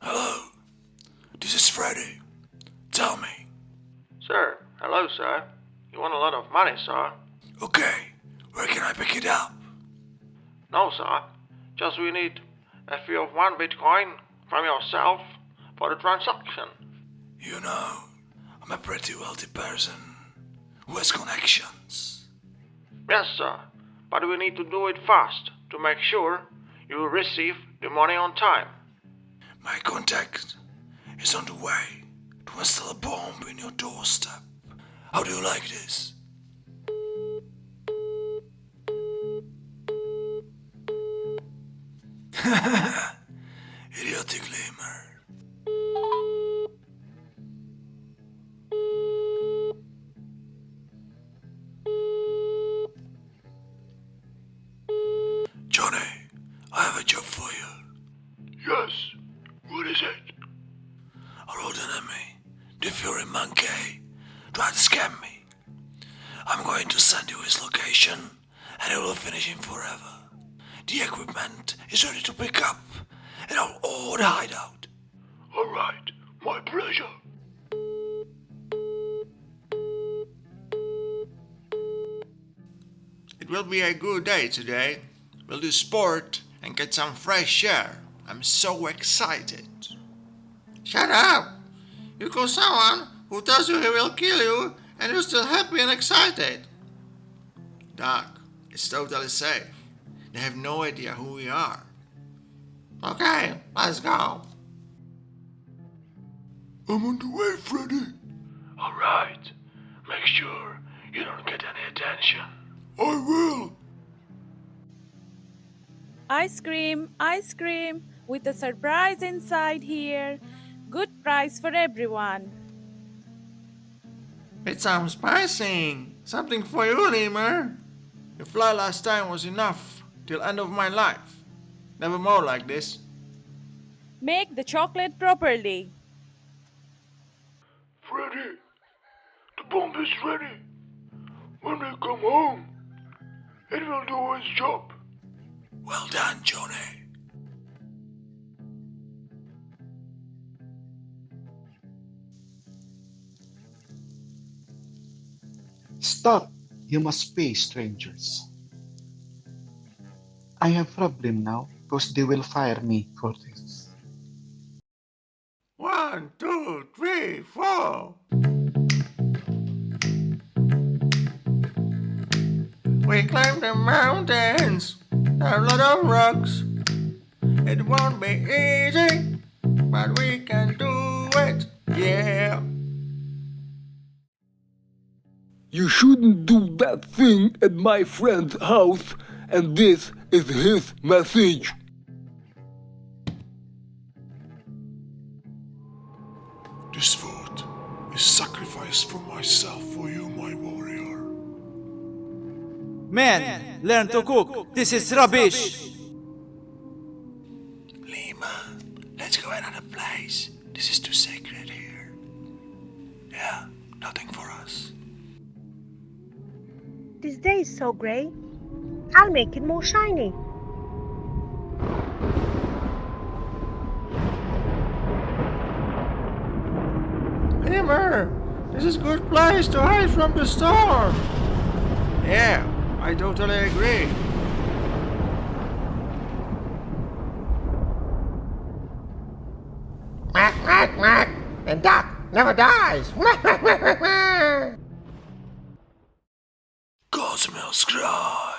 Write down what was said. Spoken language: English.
Hello, this is Freddy. Tell me. Sir, hello, sir. You want a lot of money, sir? Okay, where can I pick it up? No, sir. Just we need a fee of 1 Bitcoin from yourself for the transaction. You know, I'm a pretty wealthy person who has connections. Yes, sir. But we need to do it fast to make sure you receive the money on time. My contact is on the way to install a bomb in your doorstep. How do you like this? Idiotic lemur. Johnny, I have a job for you. Yes, what is it? Our old enemy, the Fury Monkey, tried to scam me. I'm going to send you his location and it will finish him forever. The equipment is ready to pick up in our old hideout. Alright, my pleasure. It will be a good day today. We'll do sport and get some fresh air. I'm so excited. Shut up! You call someone who tells you he will kill you and you're still happy and excited. Duck, it's totally safe. They have no idea who we are. Okay, let's go. I'm on the way, Freddy. Alright, make sure you don't get any attention. I will. Ice cream, with a surprise inside here. Good price for everyone. It sounds spicy. Something for you, Lemur. Your fly last time was enough till end of my life. Never more like this. Make the chocolate properly. Freddy, the bomb is ready. When we come home, it will do its job. Well done, Johnny. Stop! You must pay, strangers. I have problem now because they will fire me for this. 1, 2, 3, 4. We climb the mountains. There are a lot of rocks. It won't be easy, but we can do it. Yeah. You shouldn't do that thing at my friend's house, and this is his message. This food is sacrifice for myself for you, my warrior. Man, learn to cook. This is rubbish. Lima, let's go another place. This is too sacred here. Yeah, nothing for us. This day is so grey. I'll make it more shiny. Lemur, this is good place to hide from the storm. Yeah, I totally agree. Quack, quack, quack. The duck never dies. God's milk's grind.